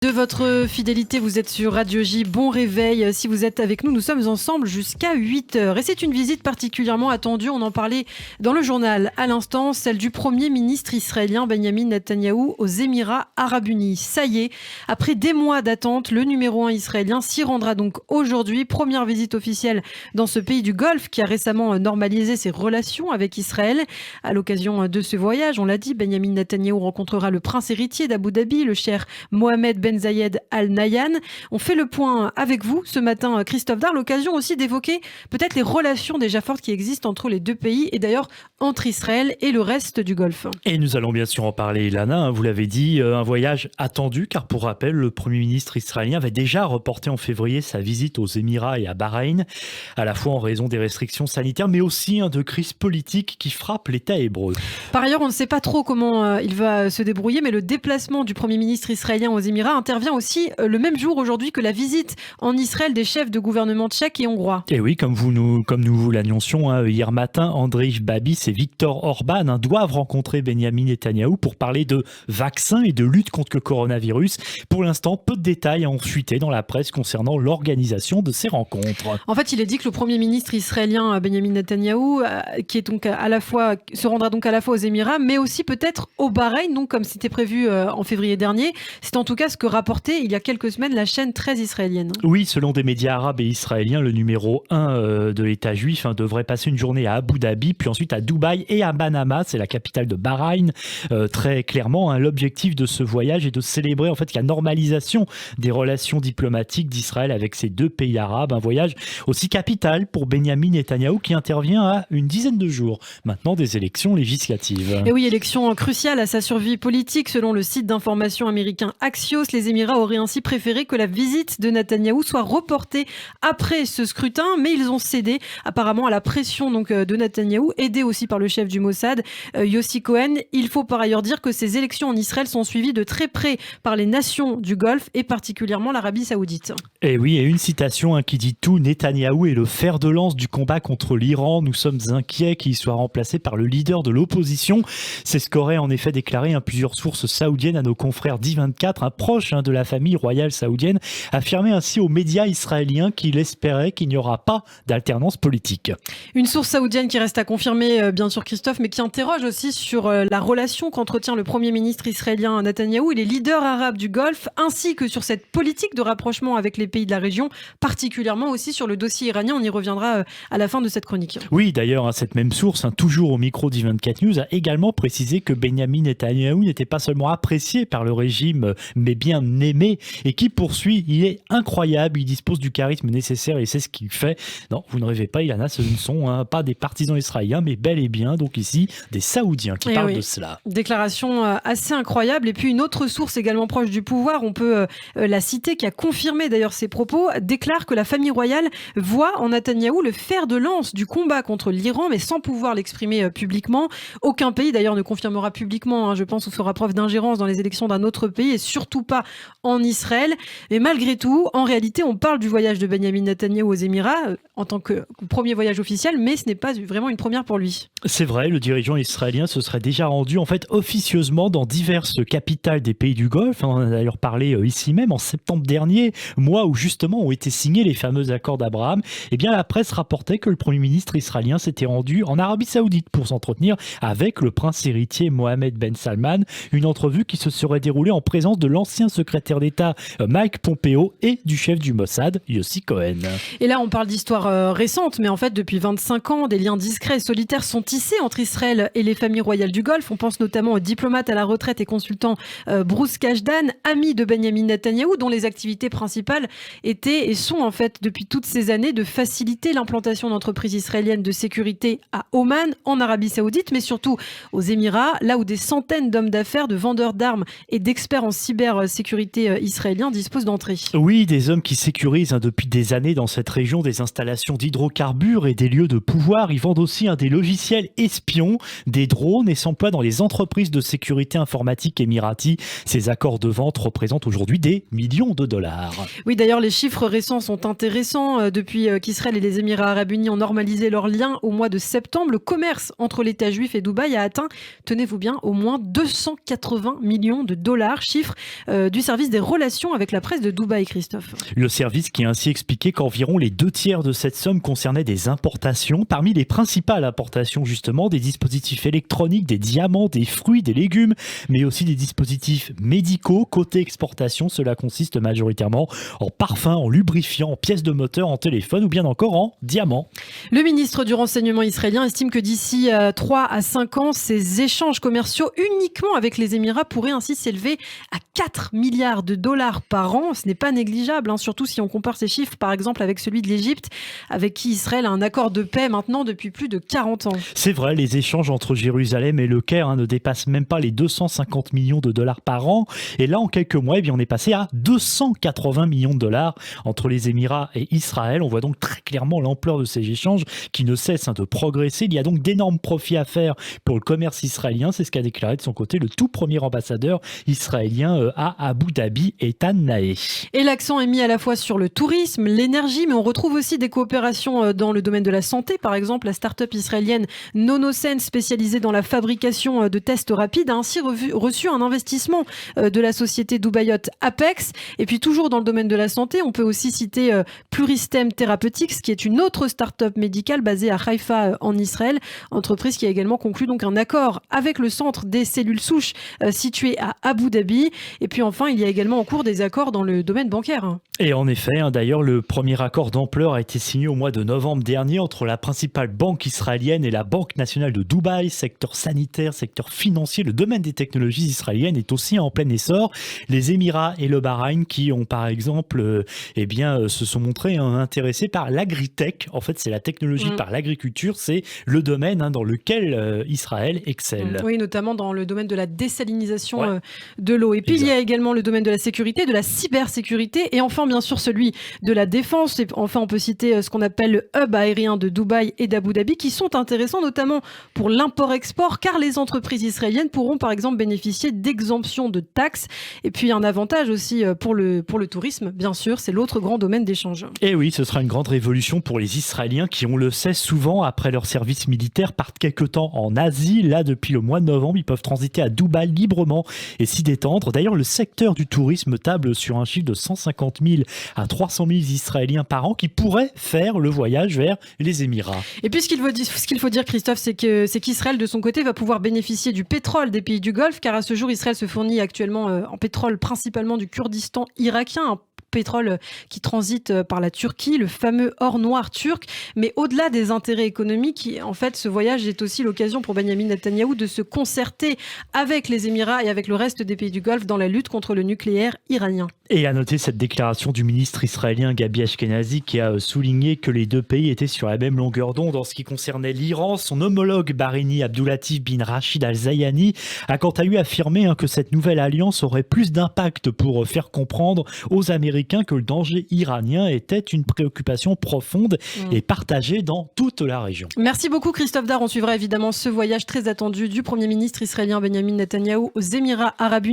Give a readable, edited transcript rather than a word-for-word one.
De votre fidélité, vous êtes sur Radio J, bon réveil. Si vous êtes avec nous, nous sommes ensemble jusqu'à 8h. Et c'est une visite particulièrement attendue, on en parlait dans le journal à l'instant, celle du Premier ministre israélien Benjamin Netanyahou aux Émirats Arabes Unis. Ça y est, après des mois d'attente, le numéro 1 israélien s'y rendra donc aujourd'hui. Première visite officielle dans ce pays du Golfe qui a récemment normalisé ses relations avec Israël. À l'occasion de ce voyage, on l'a dit, Benjamin Netanyahou rencontrera le prince héritier d'Abu Dhabi, le cheikh Mohamed Ben Zayed Al Nahyan. On fait le point avec vous ce matin, Christophe Dar, l'occasion aussi d'évoquer peut-être les relations déjà fortes qui existent entre les deux pays et d'ailleurs entre Israël et le reste du Golfe. Et nous allons bien sûr en parler, Ilana, vous l'avez dit, un voyage attendu car pour rappel, le Premier ministre israélien avait déjà reporté en février sa visite aux Émirats et à Bahreïn, à la fois en raison des restrictions sanitaires mais aussi de crise politique qui frappe l'État hébreu. Par ailleurs, on ne sait pas trop comment il va se débrouiller, mais le déplacement du Premier ministre israélien aux Émirats intervient aussi le même jour aujourd'hui que la visite en Israël des chefs de gouvernement tchèques et hongrois. Et oui, comme nous vous l'annoncions hier matin, Andrej Babis et Viktor Orban doivent rencontrer Benjamin Netanyahou pour parler de vaccins et de lutte contre le coronavirus. Pour l'instant, peu de détails ont fuité dans la presse concernant l'organisation de ces rencontres. En fait, il est dit que le Premier ministre israélien Benjamin Netanyahou, qui est donc se rendra donc à la fois aux Émirats, mais aussi peut-être au Bahreïn, donc comme c'était prévu en février dernier. C'est en tout cas ce que rapportait il y a quelques semaines la chaîne 13 israélienne. Oui, selon des médias arabes et israéliens, le numéro 1 de l'État juif devrait passer une journée à Abu Dhabi, puis ensuite à Dubaï et à Manama, c'est la capitale de Bahreïn. Très clairement, l'objectif de ce voyage est de célébrer en fait la normalisation des relations diplomatiques d'Israël avec ces deux pays arabes. Un voyage aussi capital pour Benjamin Netanyahou qui intervient à une dizaine de jours maintenant des élections législatives. Et oui, élection cruciale à sa survie politique. Selon le site d'information américain Axios, les Émirats auraient ainsi préféré que la visite de Netanyahou soit reportée après ce scrutin, mais ils ont cédé apparemment à la pression donc, de Netanyahou, aidé aussi par le chef du Mossad, Yossi Cohen. Il faut par ailleurs dire que ces élections en Israël sont suivies de très près par les nations du Golfe et particulièrement l'Arabie Saoudite. Et oui, et une citation qui dit tout, Netanyahou est le fer de lance du combat contre l'Iran. Nous sommes inquiets qu'il soit remplacé par le leader de l'opposition. C'est ce qu'auraient en effet déclaré plusieurs sources saoudiennes à nos confrères d'I24, un proche de la famille royale saoudienne, affirmait ainsi aux médias israéliens qu'il espérait qu'il n'y aura pas d'alternance politique. Une source saoudienne qui reste à confirmer, bien sûr Christophe, mais qui interroge aussi sur la relation qu'entretient le Premier ministre israélien Netanyahou et les leaders arabes du Golfe, ainsi que sur cette politique de rapprochement avec les pays de la région, particulièrement aussi sur le dossier iranien. On y reviendra à la fin de cette chronique. Oui, d'ailleurs, cette même source, toujours au micro d'I24 News, a également précisé que Benjamin Netanyahou n'était pas seulement apprécié par le régime, mais bien aimé, et qui poursuit, il est incroyable, il dispose du charisme nécessaire et c'est ce qu'il fait. Non, vous ne rêvez pas, Ilana, ce ne sont pas des partisans israéliens, mais bel et bien, donc ici, des Saoudiens qui parlent de cela. Déclaration assez incroyable. Et puis une autre source également proche du pouvoir, on peut la citer, qui a confirmé d'ailleurs ses propos, déclare que la famille royale voit en Netanyahou le fer de lance du combat contre l'Iran, mais sans pouvoir l'exprimer publiquement. Aucun pays d'ailleurs ne confirmera publiquement, je pense, ou fera preuve d'ingérence dans les élections d'un autre pays, et surtout pas en Israël. Mais malgré tout, en réalité, on parle du voyage de Benjamin Netanyahou aux Émirats en tant que premier voyage officiel, mais ce n'est pas vraiment une première pour lui. C'est vrai, le dirigeant israélien se serait déjà rendu en fait officieusement dans diverses capitales des pays du Golfe. On en a d'ailleurs parlé ici même en septembre dernier, mois où justement ont été signés les fameux accords d'Abraham. Eh bien, la presse rapportait que le Premier ministre israélien s'était rendu en Arabie Saoudite pour s'entretenir avec le prince héritier Mohamed Ben Salman. Une entrevue qui se serait déroulée en présence de l'ancien secrétaire d'État Mike Pompeo et du chef du Mossad, Yossi Cohen. Et là, on parle d'histoire récente, mais en fait, depuis 25 ans, des liens discrets et solitaires sont tissés entre Israël et les familles royales du Golfe. On pense notamment au diplomate à la retraite et consultant Bruce Kajdan, ami de Benjamin Netanyahou, dont les activités principales étaient et sont en fait depuis toutes ces années de faciliter l'implantation d'entreprises israéliennes de sécurité à Oman, en Arabie Saoudite, mais surtout aux Émirats, là où des centaines d'hommes d'affaires, de vendeurs d'armes et d'experts en cybersécurité israéliens disposent d'entrées. Oui, des hommes qui sécurisent depuis des années dans cette région des installations d'hydrocarbures et des lieux de pouvoir. Ils vendent aussi des logiciels espions, des drones et s'emploient dans les entreprises de sécurité informatique émiraties. Ces accords de vente représentent aujourd'hui des millions de dollars. Oui, d'ailleurs, les chiffres récents sont intéressants. Depuis qu'Israël et les Émirats Arabes Unis ont normalisé leurs liens au mois de septembre, le commerce entre l'État juif et Dubaï a atteint, tenez-vous bien, au moins 280 millions de dollars, chiffre du service des relations avec la presse de Dubaï, Christophe. Le service qui a ainsi expliqué qu'environ les 2/3 de cette somme concernaient des importations. Parmi les principales importations, justement, des dispositifs électroniques, des diamants, des fruits, des légumes, mais aussi des dispositifs médicaux. Côté exportation, cela consiste majoritairement en parfums, en lubrifiants, en pièces de moteur, en téléphone ou bien encore en diamants. Le ministre du Renseignement israélien estime que d'ici 3 à 5 ans, ces échanges commerciaux uniquement avec les Émirats pourraient ainsi s'élever à 4 milliards de dollars par an. Ce n'est pas négligeable, surtout si on compare ces chiffres par exemple avec celui de l'Égypte, avec qui Israël a un accord de paix maintenant depuis plus de 40 ans. C'est vrai, les échanges entre Jérusalem et le Caire ne dépassent même pas les 250 millions de dollars par an. Et là, en quelques mois, on est passé à 280 millions de dollars entre les Émirats et Israël. On voit donc très clairement l'ampleur de ces échanges qui ne cessent de progresser. Il y a donc d'énormes profits à faire pour le commerce israélien. C'est ce qu'a déclaré de son côté le tout premier ambassadeur israélien à Abu Dhabi, Ethan Nahe. Et l'accent est mis à la fois sur le tourisme, l'énergie, mais on retrouve aussi des coopérations dans le domaine de la santé. Par exemple, la start-up israélienne NonoSense, spécialisée dans la fabrication de tests rapides, a ainsi reçu un investissement de la société dubaïote Apex. Et puis toujours dans le domaine de la santé, on peut aussi citer Pluristem Therapeutics, qui est une autre start-up médicale basée à Haïfa en Israël, entreprise qui a également conclu donc un accord avec le centre des cellules souches situé à Abu Dhabi. Et puis enfin, il y a également en cours des accords dans le domaine bancaire. Et en effet, d'ailleurs, le premier accord d'ampleur a été signé au mois de novembre dernier entre la principale banque israélienne et la Banque nationale de Dubaï. Secteur sanitaire, secteur financier, le domaine des technologies israéliennes est aussi en plein essor. Les Émirats et le Bahreïn qui ont par exemple se sont montrés intéressés par l'agritech. En fait, c'est la technologie par l'agriculture, c'est le domaine dans lequel Israël excelle. Oui, notamment dans le domaine de la désalinisation de l'eau. Et puis, il y a également le domaine de la sécurité, de la cybersécurité et enfin, bien sûr, celui de la défense. Et enfin, on peut citer ce qu'on appelle le hub aérien de Dubaï et d'Abu Dhabi qui sont intéressants, notamment pour l'import-export, car les entreprises israéliennes pourront, par exemple, bénéficier d'exemptions de taxes. Et puis, un avantage aussi pour le tourisme, bien sûr, c'est l'autre grand domaine d'échange. Et oui, ce sera une grande révolution pour les Israéliens qui, on le sait, souvent, après leur service militaire, partent quelque temps en Asie. Là, depuis le mois de novembre, ils peuvent transiter à Dubaï librement et s'y détendre. D'ailleurs, le secteur du tourisme table sur un chiffre de 150 000 à 300 000 Israéliens par an qui pourraient faire le voyage vers les Émirats. Et puis, ce qu'il faut dire, Christophe, c'est qu'Israël, de son côté, va pouvoir bénéficier du pétrole des pays du Golfe, car à ce jour, Israël se fournit actuellement en pétrole principalement du Kurdistan irakien, un pétrole qui transite par la Turquie, le fameux or noir turc. Mais au-delà des intérêts économiques, en fait, ce voyage est aussi l'occasion pour Benyamin Netanyahou de se concerter avec les Émirats et avec le reste des pays du Golfe dans la lutte contre le nucléaire iranien. Et à noter cette déclaration du ministre israélien Gabi Ashkenazi qui a souligné que les deux pays étaient sur la même longueur d'onde en ce qui concernait l'Iran. Son homologue bahreïni Abdulatif bin Rachid Al Zayani a quant à lui affirmé que cette nouvelle alliance aurait plus d'impact pour faire comprendre aux Américains que le danger iranien était une préoccupation profonde et partagée dans toute la région. Merci beaucoup Christophe Dard. On suivra évidemment ce voyage très attendu du Premier ministre israélien Benyamin Netanyahou aux Émirats Arabes Unis.